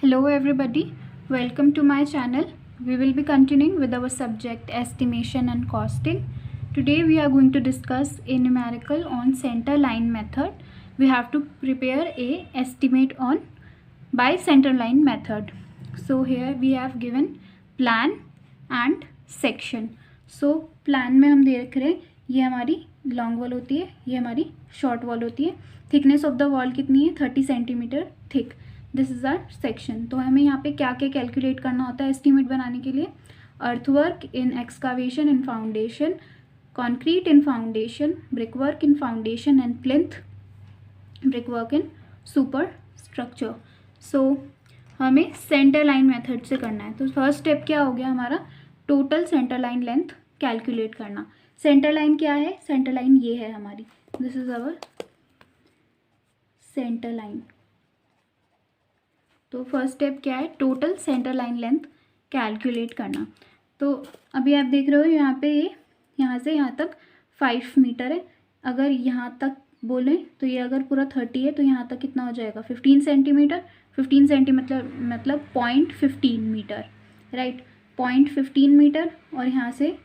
Hello everybody, welcome to my channel. We will be continuing with our subject estimation and costing. Today we are going to discuss a numerical on center line method. We have to prepare a estimate on by center line method. So here we have given plan and section. So plan में हम देख रहे हैं ये हमारी long wall होती है, ये हमारी शॉर्ट वॉल होती है. थिकनेस ऑफ द वॉल कितनी है 30 centimetre thick. This is R section. तो हमें यहाँ पे क्या क्या कैलकुलेट करना होता है एस्टिमेट बनाने के लिए. Earthwork in excavation in foundation, concrete in foundation, brickwork in foundation and plinth, brickwork in super structure. So हमें सेंटर लाइन मेथड से करना है. तो फर्स्ट स्टेप क्या हो गया हमारा, total centre line length calculate करना. सेंटर लाइन क्या है, सेंटर लाइन ये है हमारी, this is our centre line. तो फर्स्ट स्टेप क्या है, total centre line length calculate करना. तो अभी आप देख रहे हो यहाँ पे ये यहाँ से यहाँ तक 5 मीटर है. अगर यहाँ तक बोले तो ये अगर पूरा 30 है तो यहाँ तक कितना हो जाएगा 15 सेंटीमीटर. 15 सेंटीमीटर मतलब 0.15 मीटर, राइट. 0.15 मीटर और यहाँ से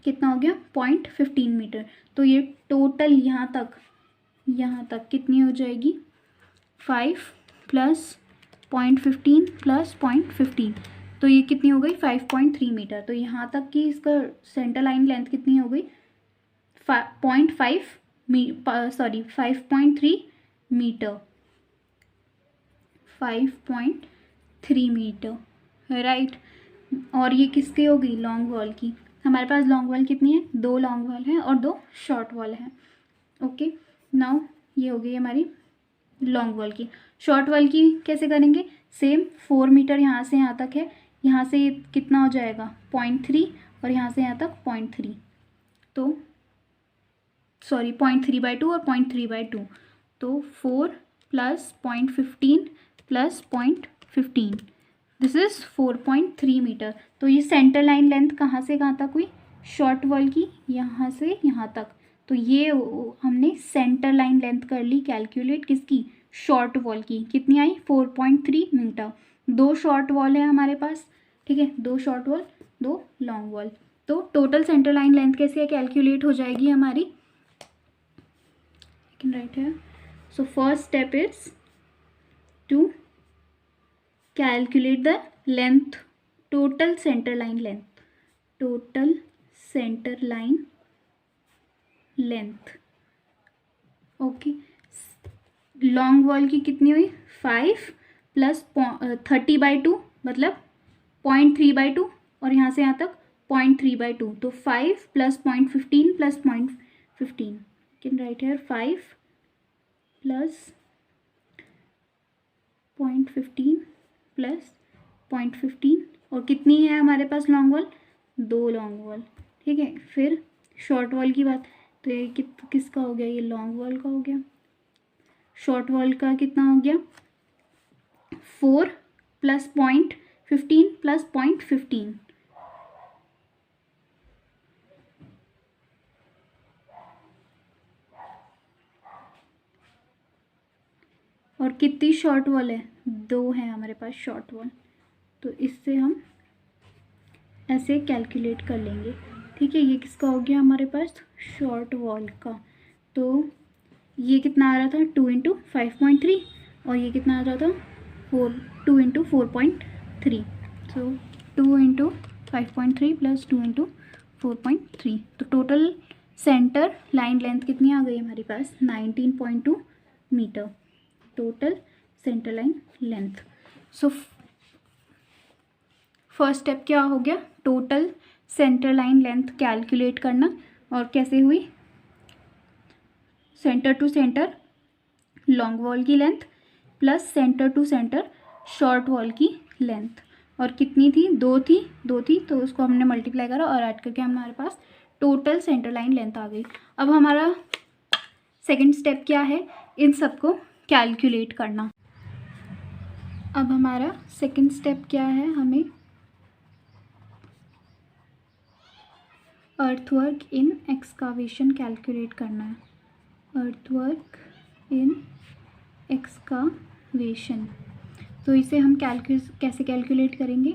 कितना हो गया 0.15 मीटर. तो ये टोटल यहाँ तक कितनी हो जाएगी 5 प्लस 0.15 प्लस 0.15. तो ये कितनी हो गई 5.3 मीटर. तो यहाँ तक की इसका सेंटर लाइन लेंथ कितनी हो गई 5.3 मीटर. 5.3 metre, right. और ये किसकी हो गई लॉन्ग वॉल की. हमारे पास लॉन्ग वॉल कितनी है, 2 लॉन्ग वॉल है और 2 शॉर्ट वॉल है. ओके, नाउ ये हो गई हमारी लॉन्ग वॉल की. शॉर्ट वॉल की कैसे करेंगे, सेम 4 मीटर यहाँ से यहाँ तक है. यहाँ से कितना हो जाएगा 0.3 और यहाँ से यहाँ तक 0.3. तो 0.3/2 और 0.3/2. तो 4 plus 0.15 plus 0.15, this is 4.3 metre. तो ये सेंटर लाइन लेंथ कहाँ से कहाँ तक हुई, शॉर्ट वॉल की यहाँ से यहाँ तक. तो ये हमने सेंटर लाइन लेंथ कर ली कैलकुलेट, किसकी, शॉर्ट वॉल की. कितनी आई 4.3 मीटर. 2 शॉर्ट वॉल है हमारे पास, ठीक है, 2 शॉर्ट वॉल 2 लॉन्ग वॉल. तो टोटल सेंटर लाइन लेंथ कैसे कैलकुलेट हो जाएगी हमारी, राइट है. So first step is to calculate the length, total centre line length. Total centre line length, okay. Long wall की कितनी हुई 5 प्लस 30/2 मतलब 0.3/2 और यहाँ से यहाँ तक 0.3/2. तो 5 plus 0.15 plus 0.15, can write here 5 plus 0.15 plus 0.15. और कितनी है हमारे पास लॉन्ग वॉल, 2 लॉन्ग वॉल, ठीक है. फिर शॉर्ट वॉल की बात, तो ये किसका हो गया, ये लॉन्ग वॉल का हो गया. शॉर्ट वॉल का कितना हो गया 4 प्लस 0.15 प्लस 0.15. और कितनी शॉर्ट वॉल है, 2 है हमारे पास शॉर्ट वॉल. तो इससे हम ऐसे कैलकुलेट कर लेंगे, ठीक है. ये किसका हो गया हमारे पास शॉर्ट वॉल का. तो ये कितना आ रहा था 2 × 5.3 और ये कितना आ रहा था 2 × 4.3. सो 2 × 5.3 प्लस 2 × 4.3. तो टोटल सेंटर लाइन लेंथ कितनी आ गई हमारे पास 19.2 metre. Total centre line length. So first step क्या हो गया, total centre line length calculate करना. और कैसे हुई, centre to centre long wall की length plus centre to centre short wall की लेंथ. और कितनी थी 2 थी. तो उसको हमने मल्टीप्लाई करा और ऐड करके हमारे पास टोटल सेंटर लाइन लेंथ आ गई. अब हमारा सेकंड स्टेप क्या है, इन सबको कैलकुलेट करना. अब हमारा सेकंड स्टेप क्या है, हमें अर्थवर्क इन एक्सकावेशन कैलकुलेट करना है. Earthwork in excavation. तो इसे हम कैसे कैलकुलेट करेंगे,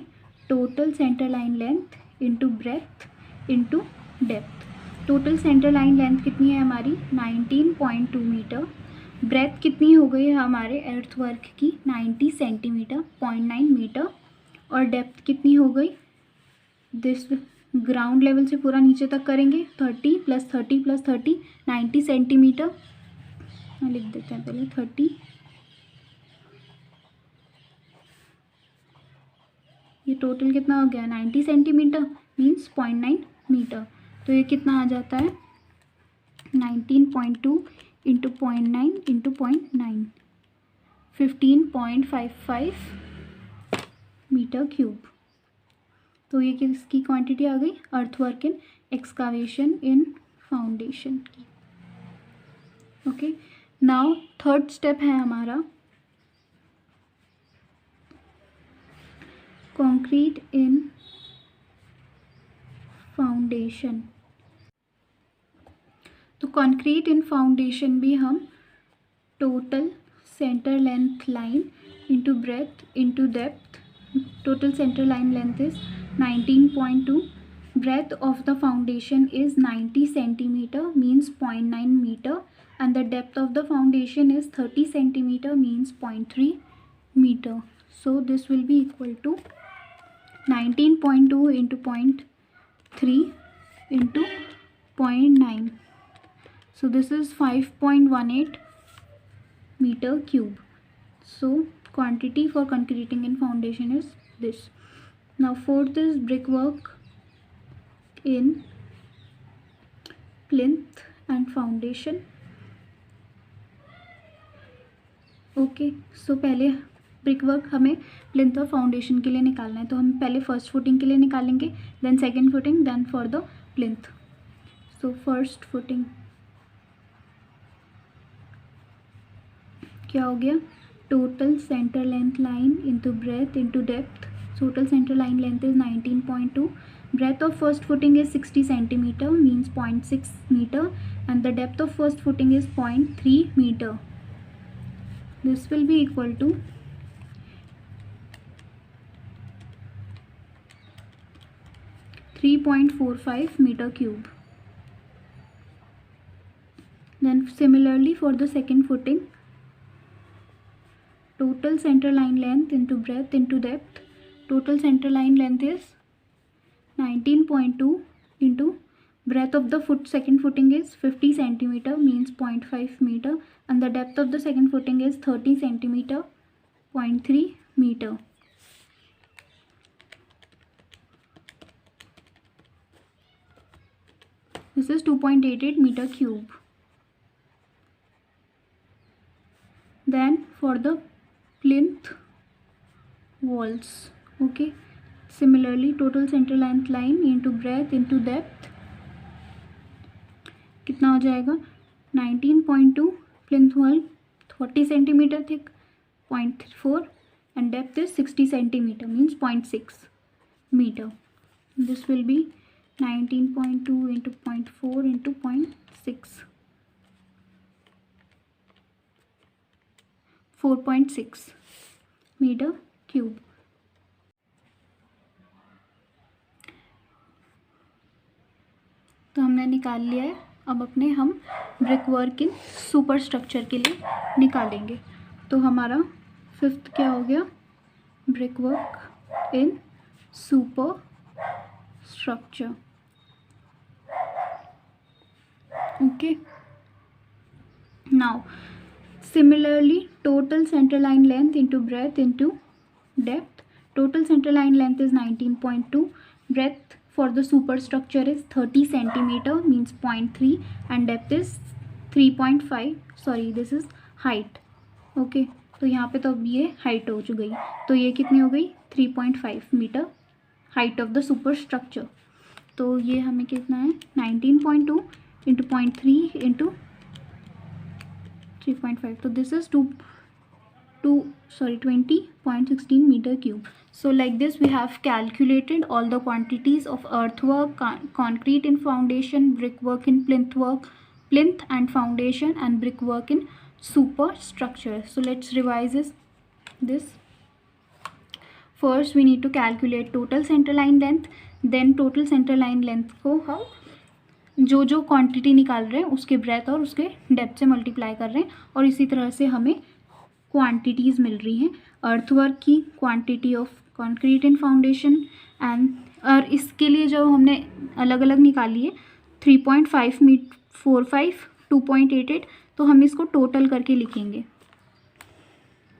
total centre line length into breadth into depth. Total centre line length कितनी है हमारी 19.2 मीटर, ब्रेथ कितनी हो गई है हमारे अर्थवर्क की 90 सेंटीमीटर 0.9 मीटर, और डेप्थ कितनी हो गई, दिस ग्राउंड लेवल से पूरा नीचे तक करेंगे 30 + 30 + 30 90 सेंटीमीटर, लिख देते हैं पहले 30, ये टोटल कितना हो गया 90 सेंटीमीटर मीन्स 0.9 मीटर। तो ये कितना आ जाता है 19.2 इंटू 0.9 इंटू 0.9 15.55 मीटर क्यूब। तो ये किसकी क्वांटिटी आ गई, earthwork in excavation in foundation की। ओके, नाउ थर्ड स्टेप है हमारा कंक्रीट इन फाउंडेशन। तो कंक्रीट इन फाउंडेशन भी हम total centre length line into breadth into depth, total centre line length is 19.2, breadth of the foundation is 90 centimeter means 0.9 meter, and the depth of the foundation is 30 centimeter means 0.3 meter. So this will be equal to 19.2 into 0.3 into 0.9. So this is 5.18 meter cube. So quantity for concreting in foundation is this. Now fourth is brickwork in plinth and foundation. Okay, so पहले brickwork हमें plinth और foundation के लिए निकालना है, तो हम पहले फर्स्ट फुटिंग के लिए निकालेंगे, then second footing, then for the plinth. So first footing क्या हो गया, total centre length line into breadth into depth. Total centre line length is 19.2, breadth of first footing is 60 centimeter means 0.6 meter, and the depth of first footing is 0.3 meter. This will be equal to 3.45 meter cube. Then similarly for the second footing, total center line length into breadth into depth. Total center line length is 19.2 into breadth of the second footing is 50 centimeter means 0.5 meter, and the depth of the second footing is 30 centimeter 0.3 meter. This is 2.88 meter cube. Then for the plinth walls, okay, similarly total center length line into breadth into depth कितना हो जाएगा 19.2, plinth wall 40 centimeter thick 0.4, and depth is 60 centimeter means 0.6 meter. This will be 19.2 into 0.4 into 0.6, 4.6 meter cube. तो हमने निकाल लिया है, अब अपने हम brick work in super structure के लिए निकालेंगे। तो हमारा फिफ्थ क्या हो गया, brick work in super structure. Okay, now similarly total center line length into breadth into depth. Total center line length is 19.2, breadth for the superstructure is 30 centimeter means 0.3, and depth is 3.5, sorry this is height. Okay, तो यहाँ पे तो अब ये height हो गई, तो ये कितनी हो गई 3.5 metre height of the super structure. तो ये हमें कितना है 19.2 into 0.3 into 3.5, so this is 20.16 meter cube. So like this we have calculated all the quantities of earthwork, concrete in foundation, brickwork in plinth and foundation, and brickwork in superstructure. So let's revise this. First we need to calculate total centre line length, then total centre line length को हम जो जो quantity निकाल रहे हैं उसके breath और उसके डेप्थ से मल्टीप्लाई कर रहे हैं, और इसी तरह से हमें क्वांटिटीज़ मिल रही हैं अर्थवर्क की, quantity of concrete and foundation and, और इसके लिए जो हमने अलग अलग निकाली है 3.545, 2.88, तो हम इसको टोटल करके लिखेंगे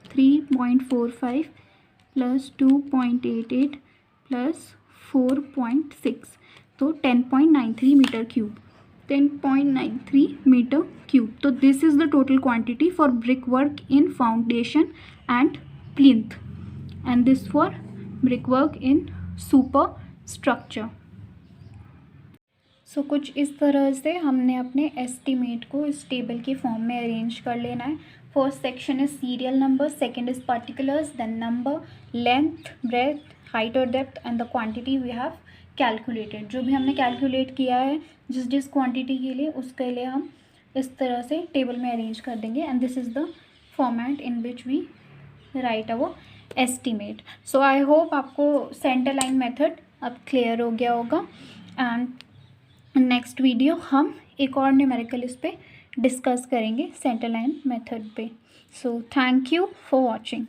3.45 प्लस 2.88 प्लस 4.6, तो 10.93 मीटर क्यूब, 10.93 मीटर क्यूब. तो this is the total quantity for brick work in foundation and plinth, and this for brick work in super structure. So कुछ इस तरह से हमने अपने एस्टीमेट को इस टेबल के फॉर्म में अरेंज कर लेना है. First section is serial number, second is particulars, then number, length, breadth, height और depth and the quantity we have calculated. जो भी हमने कैलकुलेट किया है जिस क्वांटिटी के लिए, उसके लिए हम इस तरह से टेबल में अरेंज कर देंगे, and this is the format in which we write our estimate. So I hope आपको सेंटर लाइन मेथड अब क्लियर हो गया होगा, एंड नेक्स्ट वीडियो हम एक और न्यूमेरिकल इस पे डिस्कस करेंगे सेंटर लाइन मेथड पे. So thank you for watching.